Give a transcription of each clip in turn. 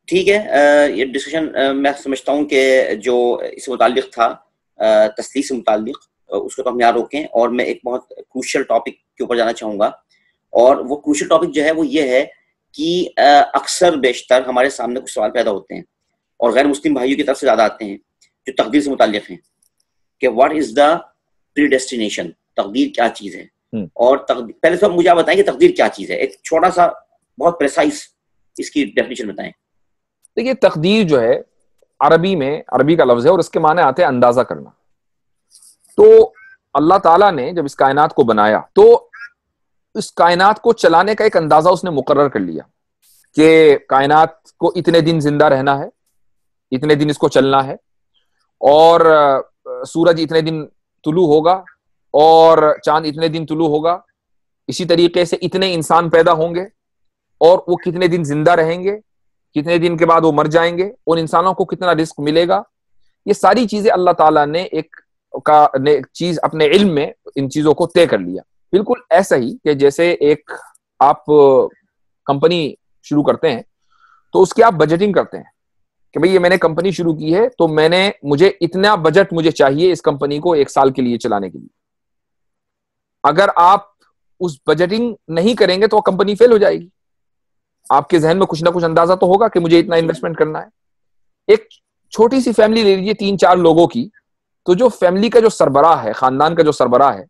ٹھیک ہے، یہ ڈسکشن میں سمجھتا ہوں کہ جو اس سے متعلق تھا تسلیث سے متعلق، اس کو تو ہم یہاں روکیں، اور میں ایک بہت کروشل ٹاپک کے اوپر جانا چاہوں گا، اور وہ کروشل ٹاپک جو ہے وہ یہ ہے کہ اکثر بیشتر ہمارے سامنے کچھ سوال پیدا ہوتے ہیں، اور غیر مسلم بھائیوں کی طرف سے زیادہ آتے ہیں جو تقدیر سے متعلق ہیں، کہ what is the pre destination, تقدیر کیا چیز ہے، اور پہلے تو مجھے آپ بتائیں کہ تقدیر کیا چیز ہے، ایک چھوٹا سا بہت پریسائز اس کی ڈیفینیشن بتائیں۔ دیکھیے تقدیر جو ہے عربی میں، عربی کا لفظ ہے اور اس کے معنی آتے ہیں اندازہ کرنا۔ تو اللہ تعالیٰ نے جب اس کائنات کو بنایا تو اس کائنات کو چلانے کا ایک اندازہ اس نے مقرر کر لیا کہ کائنات کو اتنے دن زندہ رہنا ہے، اتنے دن اس کو چلنا ہے، اور سورج اتنے دن طلوع ہوگا اور چاند اتنے دن طلوع ہوگا، اسی طریقے سے اتنے انسان پیدا ہوں گے اور وہ کتنے دن زندہ رہیں گے، کتنے دن کے بعد وہ مر جائیں گے، ان انسانوں کو کتنا رزق ملے گا۔ یہ ساری چیزیں اللہ تعالیٰ نے ایک چیز اپنے علم میں ان چیزوں کو طے کر لیا۔ بالکل ایسا ہی کہ جیسے ایک آپ کمپنی شروع کرتے ہیں تو اس کی آپ بجٹنگ کرتے ہیں کہ بھئی یہ میں نے کمپنی شروع کی ہے تو مجھے اتنا بجٹ مجھے چاہیے اس کمپنی کو 1 سال کے لیے چلانے کے لیے۔ اگر آپ اس بجٹنگ نہیں کریں گے تو وہ کمپنی فیل ہو جائے گی۔ آپ کے ذہن میں کچھ نہ کچھ اندازہ تو ہوگا کہ مجھے اتنا انویسٹمنٹ کرنا ہے۔ ایک چھوٹی سی فیملی لے لیجیے 3-4 لوگوں کی، تو جو فیملی کا جو سربراہ ہے، خاندان کا جو سربراہ ہے،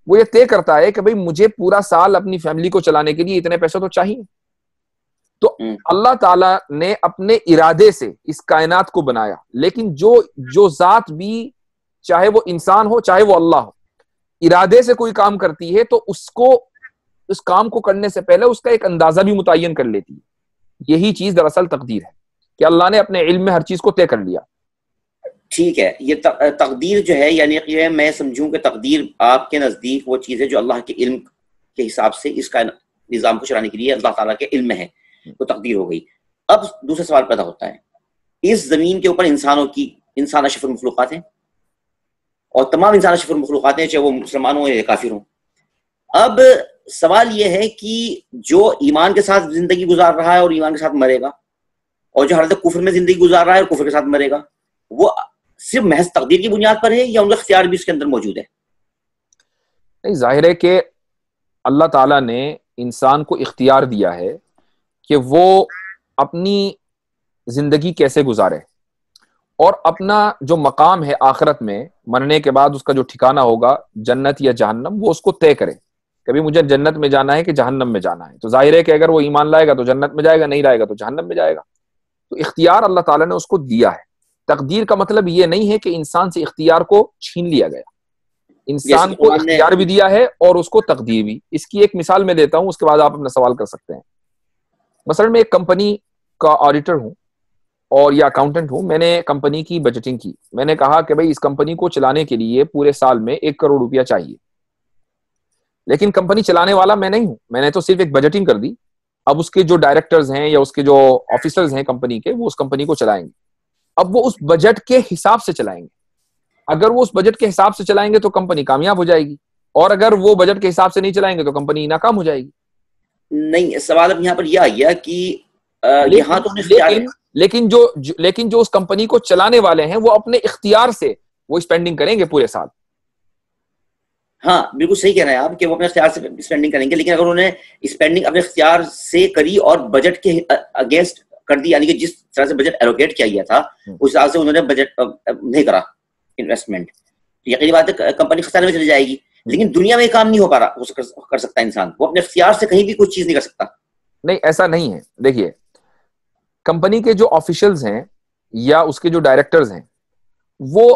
وہ یہ طے کرتا ہے کہ بھئی مجھے پورا سال اپنی فیملی کو چلانے کے لیے اتنے پیسے تو چاہیے۔ تو اللہ تعالیٰ نے اپنے ارادے سے اس کائنات کو بنایا، لیکن جو ذات بھی، چاہے وہ انسان ہو چاہے وہ اللہ ہو، ارادے سے کوئی کام کرتی ہے تو اس کام کو کرنے سے پہلے اس کا ایک اندازہ بھی متعین کر لیتی ہے۔ یہی چیز دراصل تقدیر ہے کہ اللہ نے اپنے علم میں ہر چیز کو طے کر لیا۔ ٹھیک ہے، یہ تقدیر جو ہے، یعنی کہ میں سمجھوں کہ تقدیر آپ کے نزدیک وہ چیز ہے جو اللہ کے علم کے حساب سے اس کا نظام کو چلانے کے لیے اللہ تعالیٰ کے علم میں ہے، تو تقدیر ہو گئی۔ اب دوسرا سوال پیدا ہوتا ہے، اس زمین کے اوپر انسان اشرف المخلوقات ہیں، اور تمام انسان اشرف المخلوقات ہیں، چاہے وہ مسلمان ہوں یا کافر ہوں۔ اب سوال یہ ہے کہ جو ایمان کے ساتھ زندگی گزار رہا ہے اور ایمان کے ساتھ مرے گا، اور جو حالت کفر میں زندگی گزار رہا ہے اور کفر کے ساتھ مرے گا، وہ صرف محض تقدیر کی بنیاد پر ہے یا ان کا اختیار بھی اس کے اندر موجود ہے؟ نہیں، ظاہر ہے کہ اللہ تعالیٰ نے انسان کو اختیار دیا ہے کہ وہ اپنی زندگی کیسے گزارے، اور اپنا جو مقام ہے آخرت میں، مرنے کے بعد اس کا جو ٹھکانہ ہوگا جنت یا جہنم، وہ اس کو طے کرے۔ کبھی مجھے جنت میں جانا ہے کہ جہنم میں جانا ہے، تو ظاہر ہے کہ اگر وہ ایمان لائے گا تو جنت میں جائے گا، نہیں لائے گا تو جہنم میں جائے گا۔ تو اختیار اللہ تعالیٰ نے اس کو دیا ہے۔ تقدیر کا مطلب یہ نہیں ہے کہ انسان سے اختیار کو چھین لیا گیا، انسان کو اختیار بھی دیا ہے اور اس کو تقدیر بھی۔ اس کی ایک مثال میں دیتا ہوں، اس کے بعد آپ اپنا سوال کر سکتے ہیں۔ مثلا میں ایک کمپنی کا آڈیٹر ہوں اور یا اکاؤنٹنٹ ہوں، میں نے کمپنی کی بجٹنگ کی، میں نے کہا کہ بھئی اس کمپنی کو چلانے کے لیے پورے سال میں 1 کروڑ روپیہ چاہیے، لیکن کمپنی چلانے والا میں نہیں ہوں، میں نے تو صرف ایک بجٹنگ کر دی۔ اب اس کے جو ڈائریکٹرز ہیں یا اس کے جو آفیسرز ہیں کمپنی کے، وہ اس کمپنی کو چلائیں گے۔ اب وہ اس بجٹ کے حساب سے چلائیں گے۔ اگر وہ اس بجٹ کے حساب سے چلائیں گے تو کمپنی کامیاب ہو جائے گی، اور اگر وہ بجٹ کے حساب سے نہیں چلائیں گے تو کمپنی ناکام ہو جائے گی۔ نہیں، سوال اب یہاں پر یہ آ گیا کہ یہاں تو لیکن جو اس کمپنی کو چلانے والے ہیں وہ اپنے اختیار سے وہ اسپینڈنگ کریں گے پورے سال۔ ہاں بالکل صحیح کہہ رہے ہیں آپ کہ وہ اپنے اختیار سے اسپینڈنگ کریں گے، لیکن اگر انہوں نے اسپینڈنگ اپنے اختیار سے کری اور بجٹ کے اگینسٹ کر دی، یعنی کہ جس طرح سے بجٹ ایلوکیٹ کیا گیا تھا اس حساب سے انہوں نے بجٹ نہیں کرا انویسٹمنٹ، یقینی بات ہے کمپنی خسارے میں چلی جائے گی۔ لیکن دنیا میں یہ کام نہیں ہو پا رہا، کر سکتا انسان، وہ اپنے اختیار سے کہیں بھی کوئی چیز نہیں کر سکتا۔ نہیں، ایسا نہیں ہے۔ دیکھیے کمپنی کے جو آفیشلز ہیں یا اس کے جو ڈائریکٹرز ہیں، وہ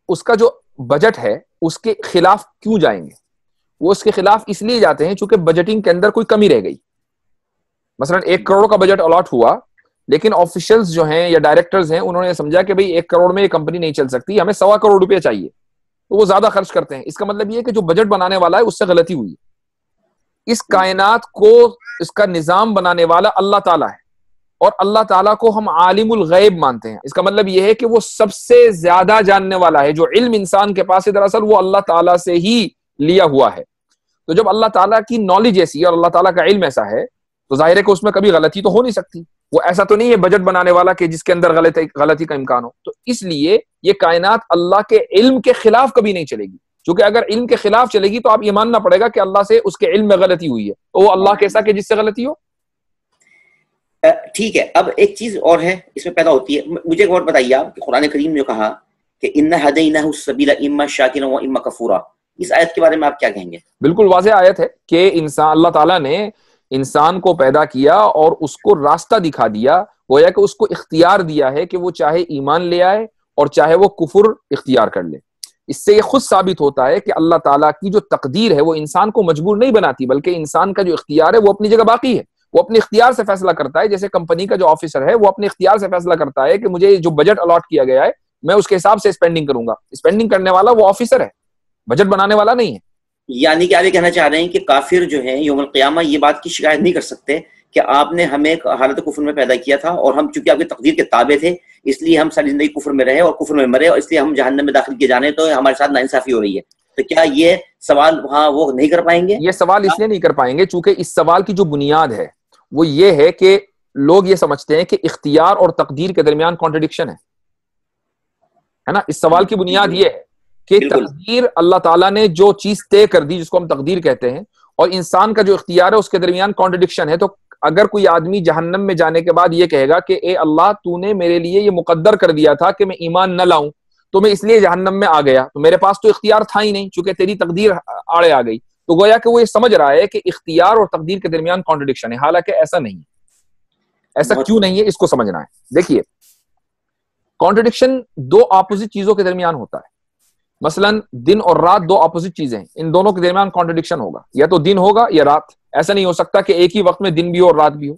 اس کا جو بجٹ ہے اس کے خلاف کیوں جائیں گے؟ وہ اس کے خلاف اس لیے جاتے ہیں چونکہ بجٹنگ کے اندر کوئی کمی رہ گئی۔ مثلا 1 کروڑ کا بجٹ الاٹ ہوا، لیکن آفیشلز جو ہیں یا ڈائریکٹرز ہیں انہوں نے سمجھا کہ بھئی 1 کروڑ میں یہ کمپنی نہیں چل سکتی، ہمیں 1.25 کروڑ روپے چاہیے، تو وہ زیادہ خرچ کرتے ہیں۔ اس کا مطلب یہ ہے کہ جو بجٹ بنانے والا ہے اس سے غلطی ہوئی۔ اس کائنات کو، اس کا نظام بنانے والا اللہ تعالیٰ ہے، اور اللہ تعالیٰ کو ہم عالم الغیب مانتے ہیں۔ اس کا مطلب یہ ہے کہ وہ سب سے زیادہ جاننے والا ہے۔ جو علم انسان کے پاس ہے دراصل وہ اللہ تعالیٰ سے ہی لیا ہوا ہے۔ تو جب اللہ تعالیٰ کی نالج ایسی ہے اور اللہ تعالیٰ کا علم ایسا ہے تو ظاہر ہے کہ اس میں کبھی غلطی تو ہو نہیں سکتی۔ وہ ایسا تو نہیں ہے بجٹ بنانے والا کہ جس کے اندر غلطی کا امکان ہو. تو اس لیے یہ کائنات اللہ کے علم کے خلاف کبھی نہیں چلے گی، کیونکہ اگر علم کے خلاف چلے گی تو آپ یہ ماننا پڑے گا کہ اللہ سے اس کے علم میں غلطی ہوئی ہے، تو وہ اللہ کیسا کہ جس سے غلطی ہو. ٹھیک ہے. اب ایک چیز اور ہے اس میں پیدا ہوتی ہے، مجھے ایک اور بتائیے آپ کہ قرآن کریم نے جو کہا کہ اِنَّا هَدَيْنَاهُ السَّبِيلَ إِمَّا شَاكِرًا وَإِمَّا كَفُورًا، اس آیت کے بارے میں آپ کیا کہیں گے؟ بالکل واضح آیت ہے کہ اللہ تعالیٰ نے انسان کو پیدا کیا اور اس کو راستہ دکھا دیا، گویا کہ اس کو اختیار دیا ہے کہ وہ چاہے ایمان لے آئے اور چاہے وہ کفر اختیار کر لے. اس سے یہ خود ثابت ہوتا ہے کہ اللہ تعالیٰ کی جو تقدیر ہے وہ انسان کو مجبور نہیں بناتی، بلکہ انسان کا جو اختیار ہے وہ اپنی جگہ باقی ہے، وہ اپنے اختیار سے فیصلہ کرتا ہے. جیسے کمپنی کا جو آفیسر ہے وہ اپنے اختیار سے فیصلہ کرتا ہے کہ مجھے جو بجٹ الاٹ کیا گیا ہے میں اس کے حساب سے اسپینڈنگ کروں گا. اسپینڈنگ کرنے والا وہ آفیسر ہے، بجٹ بنانے والا نہیں ہے. یعنی کہ آپ یہ کہنا چاہ رہے ہیں کہ کافر جو ہیں یوم القیامہ یہ بات کی شکایت نہیں کر سکتے کہ آپ نے ہمیں حالت کفر میں پیدا کیا تھا اور ہم چونکہ آپ کی تقدیر کے تابع تھے اس لیے ہم ساری زندگی کفر میں رہے اور کفر میں مرے اور اس لیے ہم جہنم میں داخل کیے جانے تو ہمارے ساتھ ناانصافی ہو رہی ہے. تو کیا یہ سوال وہاں وہ نہیں کر پائیں گے؟ یہ سوال اس لیے نہیں کر پائیں گے چونکہ اس سوال کی جو بنیاد ہے وہ یہ ہے کہ لوگ یہ سمجھتے ہیں کہ اختیار اور تقدیر کے درمیان کانٹرڈکشن ہے نا. اس سوال کی بنیاد یہ ہے کہ تقدیر اللہ تعالیٰ نے جو چیز طے کر دی جس کو ہم تقدیر کہتے ہیں اور انسان کا جو اختیار ہے اس کے درمیان کانٹرڈکشن ہے. تو اگر کوئی آدمی جہنم میں جانے کے بعد یہ کہے گا کہ اے اللہ تو نے میرے لیے یہ مقدر کر دیا تھا کہ میں ایمان نہ لاؤں تو میں اس لیے جہنم میں آ گیا، تو میرے پاس تو اختیار تھا ہی نہیں چونکہ تیری تقدیر آڑے آ گئی، تو گویا کہ وہ یہ سمجھ رہا ہے کہ اختیار اور تقدیر کے درمیان کانٹرڈکشن ہے. حالانکہ ایسا نہیں ہے. ایسا کیوں نہیں ہے اس کو سمجھنا ہے. دیکھیے کانٹرڈکشن دو اپوزٹ چیزوں کے درمیان ہوتا ہے. مثلا دن اور رات دو اپوزٹ چیزیں ہیں، ان دونوں کے درمیان کانٹرڈکشن ہوگا، یا تو دن ہوگا یا رات. ایسا نہیں ہو سکتا کہ ایک ہی وقت میں دن بھی ہو اور رات بھی ہو.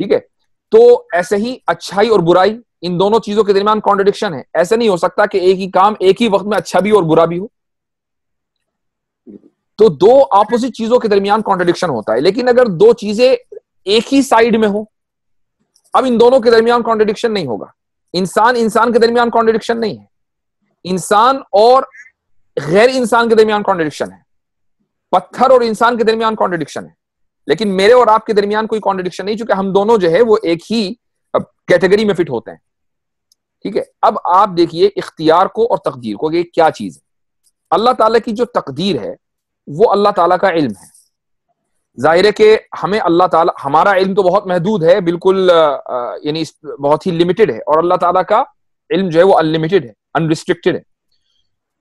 ٹھیک ہے، تو ایسے ہی اچھائی اور برائی ان دونوں چیزوں کے درمیان کانٹرڈکشن ہے. ایسا نہیں ہو سکتا کہ ایک ہی کام ایک ہی وقت میں اچھا بھی اور برا بھی ہو. تو دو اپوزٹ چیزوں کے درمیان کانٹرڈکشن ہوتا ہے. لیکن اگر دو چیزیں ایک ہی سائیڈ میں ہو، اب ان دونوں کے درمیان کانٹرڈکشن نہیں ہوگا. انسان کے درمیان کانٹرڈکشن نہیں ہے، انسان اور غیر انسان کے درمیان کانٹرڈکشن ہے، پتھر اور انسان کے درمیان کانٹرڈکشن ہے. لیکن میرے اور آپ کے درمیان کوئی کانٹرڈکشن نہیں چونکہ ہم دونوں جو ہے وہ ایک ہی کیٹیگری میں فٹ ہوتے ہیں. ٹھیک ہے، اب آپ دیکھیے اختیار کو اور تقدیر کو کہ کیا چیز ہے. اللہ تعالیٰ کی جو تقدیر ہے وہ اللہ تعالیٰ کا علم ہے. ظاہر ہے کہ ہمیں اللہ تعالیٰ، ہمارا علم تو بہت محدود ہے، بالکل یعنی بہت ہی لمیٹڈ ہے، اور اللہ تعالیٰ کا علم جو ہے وہ انلمیٹڈ ہے، انریسٹرکٹڈ ہے.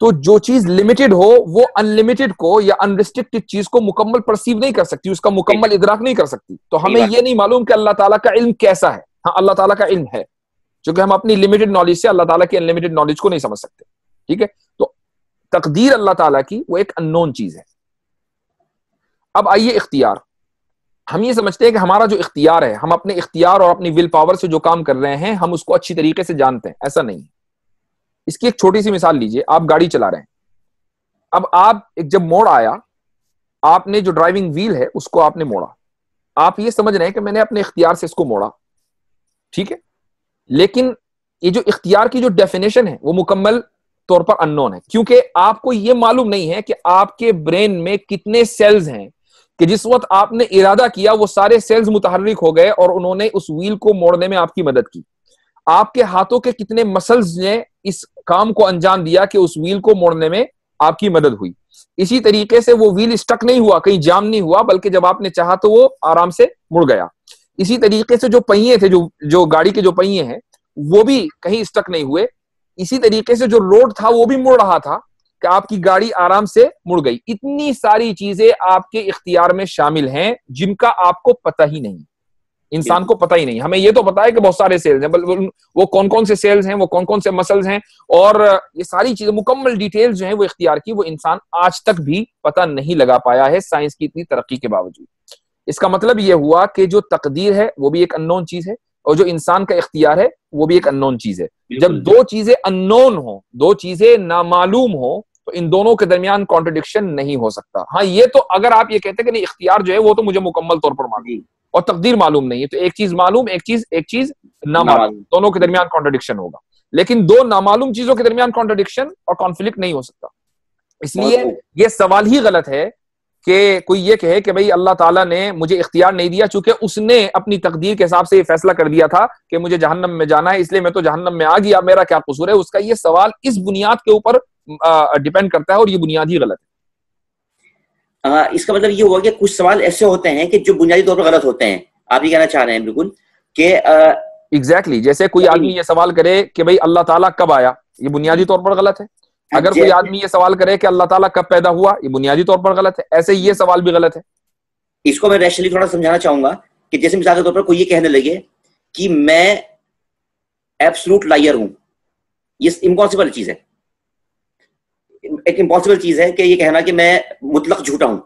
تو جو چیز لمیٹڈ ہو وہ انلمیٹڈ کو یا انریسٹرکٹڈ چیز کو مکمل پرسیو نہیں کر سکتی، اس کا مکمل ادراک نہیں کر سکتی. تو ہمیں یہ نہیں معلوم کہ اللہ تعالیٰ کا علم کیسا ہے. ہاں اللہ تعالیٰ کا علم ہے، چونکہ ہم اپنی لمیٹڈ نالج سے اللہ تعالیٰ کی انلمیٹڈ نالج کو نہیں سمجھ سکتے. ٹھیک ہے، تو تقدیر اللہ تعالیٰ کی وہ ایک اننون چیز ہے. اب آئیے اختیار. ہم یہ سمجھتے ہیں کہ ہمارا جو اختیار ہے، ہم اپنے اختیار اور اپنی ول پاور سے جو کام کر رہے ہیں ہم اس کو اچھی طریقے سے جانتے ہیں. ایسا نہیں ہے. اس کی ایک چھوٹی سی مثال لیجئے. آپ گاڑی چلا رہے ہیں، اب آپ ایک جب موڑ آیا، آپ نے جو ڈرائیونگ ویل ہے اس کو آپ نے موڑا، آپ یہ سمجھ رہے ہیں کہ میں نے اپنے اختیار سے اس کو موڑا. ٹھیک ہے، لیکن یہ جو اختیار کی جو ڈیفینیشن ہے وہ مکمل طور پر اننون ہے، کیونکہ آپ کو یہ معلوم نہیں ہے کہ آپ کے برین میں کتنے سیلز ہیں کہ جس وقت آپ نے ارادہ کیا وہ سارے سیلز متحرک ہو گئے اور انہوں نے اس ویل کو موڑنے میں آپ کی مدد کی. آپ کے ہاتھوں کے کتنے مسلز نے اس کام کو انجام دیا کہ اس ویل کو موڑنے میں آپ کی مدد ہوئی. اسی طریقے سے وہ ویل اسٹک نہیں ہوا، کہیں جام نہیں ہوا، بلکہ جب آپ نے چاہا تو وہ آرام سے مڑ گیا. اسی طریقے سے جو پہیے تھے، جو گاڑی کے جو پہیے ہیں وہ بھی کہیں اسٹک نہیں ہوئے. اسی طریقے سے جو روڈ تھا وہ بھی مڑ رہا تھا کہ آپ کی گاڑی آرام سے مڑ گئی. اتنی ساری چیزیں آپ کے اختیار میں شامل ہیں جن کا آپ کو پتہ ہی نہیں، انسان کو پتہ ہی نہیں. ہمیں یہ تو پتا ہے کہ بہت سارے سیلز ہیں، وہ کون کون سے سیلز ہیں، وہ کون کون سے مسلز ہیں، اور یہ ساری چیزیں مکمل ڈیٹیل جو ہیں وہ اختیار کی وہ انسان آج تک بھی پتہ نہیں لگا پایا ہے سائنس کی اتنی ترقی کے باوجود. اس کا مطلب یہ ہوا کہ جو تقدیر ہے وہ بھی ایک اننون چیز ہے اور جو انسان کا اختیار ہے وہ بھی ایک اننون چیز ہے. جب دو چیزیں اننون ہوں، دو چیزیں نامعلوم ہوں، تو ان دونوں کے درمیان کانٹرڈکشن نہیں ہو سکتا. ہاں یہ تو اگر آپ یہ کہتے ہیں کہ نہیں اختیار جو ہے وہ تو مجھے مکمل طور پر معلوم اور تقدیر معلوم نہیں ہے، تو ایک چیز معلوم، ایک چیز نامعلوم، دونوں کے درمیان کانٹرڈکشن ہوگا. لیکن دو نامعلوم چیزوں کے درمیان کانٹرڈکشن اور کانفلکٹ نہیں ہو سکتا. اس لیے یہ سوال ہی غلط ہے کہ کوئی یہ کہے کہ بھئی اللہ تعالیٰ نے مجھے اختیار نہیں دیا چونکہ اس نے اپنی تقدیر کے حساب سے یہ فیصلہ کر دیا تھا کہ مجھے جہنم میں جانا ہے، اس لیے میں تو جہنم میں آ گیا، میرا کیا قصور ہے. اس کا یہ سوال اس بنیاد کے اوپر ڈیپینڈ کرتا ہے اور یہ بنیاد ہی غلط ہے. اس کا مطلب یہ ہوا کہ کچھ سوال ایسے ہوتے ہیں کہ جو بنیادی طور پر غلط ہوتے ہیں. آپ یہ کہنا چاہ رہے ہیں بالکل کہ ایگزیکٹلی جیسے کوئی آدمی یہ سوال کرے کہ بھئی اللہ تعالیٰ کب آیا، یہ بنیادی طور پر غلط ہے. اگر کوئی آدمی یہ سوال کرے کہ اللہ تعالیٰ کب پیدا ہوا، یہ بنیادی طور پر غلط ہے. ایسے یہ سوال بھی غلط ہے. اس کو میں ریشنلی تھوڑا سمجھانا چاہوں گا کہ جیسے مثال کے طور پر کوئی یہ کہنے لگے کہ میں ایبسولوٹ لائر ہوں، یہ امپاسبل چیز ہے. ایک امپاسبل چیز ہے کہ یہ کہنا کہ میں مطلق جھوٹا ہوں،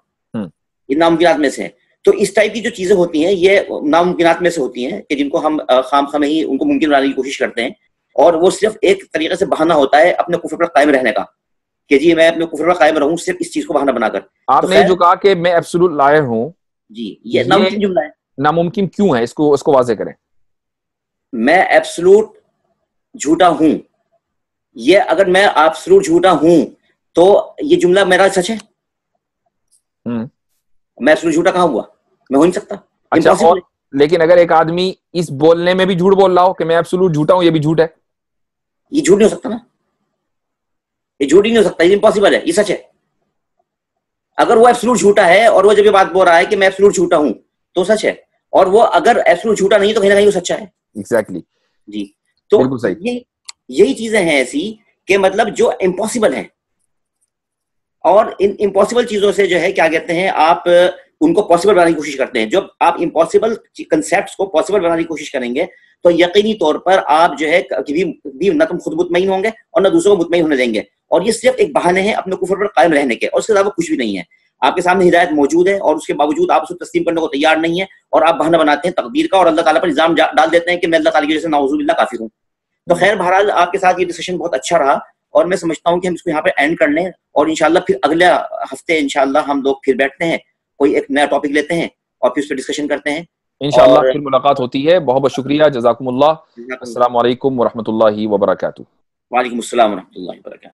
یہ ناممکنات میں سے ہے. تو اس ٹائپ کی جو چیزیں ہوتی ہیں یہ ناممکنات میں سے ہوتی ہیں کہ جن کو ہم خام خواہ ہی ان کو ممکن بنانے کی کوشش کرتے ہیں، اور وہ صرف ایک طریقے سے بہانہ ہوتا ہے اپنے کفر پر قائم رہنے کا کہ جی میں اپنے کفر پر قائم رہوں صرف اس چیز کو بہانہ بنا کر. آپ نے جو کہا کہ میں ایبسولوٹ لائر ہوں، جی یہ ناممکن جملہ ہے. ناممکن کیوں ہے؟ اس کو واضح کریں. میں ایبسولوٹ جھوٹا ہوں، یہ اگر میں ایبسولوٹ جھوٹا ہوں تو یہ جملہ میرا سچ ہے. میں ایبسولوٹ جھوٹا کہاں ہوا؟ میں ہو نہیں سکتا. اچھا، لیکن اگر ایک آدمی اس بولنے میں بھی جھوٹ بول رہا ہو کہ میں ایبسولوٹ جھوٹا ہوں، یہ بھی جھوٹ ہے. یہ جھوٹ نہیں ہو سکتا نا، یہ جھوٹ ہی نہیں ہو سکتا، یہ امپاسبل ہے، یہ سچ ہے. اگر وہ ایبسولوٹ جھوٹا ہے اور وہ جب یہ بات بول رہا ہے کہ میں ایبسولوٹ جھوٹا ہوں تو سچ ہے، اور وہ اگر ایبسولوٹ جھوٹا نہیں تو کہیں نہ کہیں وہ سچا ہے. ایگزیکٹلی جی. تو یہی چیزیں ہیں ایسی کہ مطلب جو امپاسبل ہیں، اور ان امپاسبل چیزوں سے جو ہے کیا کہتے ہیں آپ ان کو پاسبل بنانے کی کوشش کرتے ہیں. جب آپ امپاسبل کنسیپٹس کو پاسبل بنانے کی کوشش کریں گے تو یقینی طور پر آپ جو ہے کبھی بھی نہ تم خود مطمئن ہوں گے اور نہ دوسروں کو مطمئن ہونے دیں گے، اور یہ صرف ایک بہانے ہیں اپنے کفر پر قائم رہنے کے، اور اس کے علاوہ کچھ بھی نہیں ہے. آپ کے سامنے ہدایت موجود ہے اور اس کے باوجود آپ اس کو تسلیم کرنے کو تیار نہیں ہے، اور آپ بہانہ بناتے ہیں تقدیر کا اور اللہ تعالیٰ پر الزام ڈال دیتے ہیں کہ میں اللہ تعالیٰ کی وجہ سے نعوذ باللہ کافر ہوں. تو خیر بہرحال آپ کے ساتھ یہ ڈسکشن بہت اچھا رہا، اور میں سمجھتا ہوں کہ ہم اس کو یہاں پہ اینڈ کر لیں، اور انشاءاللہ پھر اگلے ہفتے انشاءاللہ ہم لوگ پھر بیٹھتے ہیں، کوئی ایک نیا ٹاپک لیتے ہیں اور پھر اس پہ ڈسکشن کرتے ہیں. انشاءاللہ پھر ملاقات ہوتی ہے. بہت بہت شکریہ، جزاکم اللہ. السلام علیکم ورحمۃ اللہ وبرکاتہ. وعلیکم السلام ورحمۃ اللہ وبرکاتہ.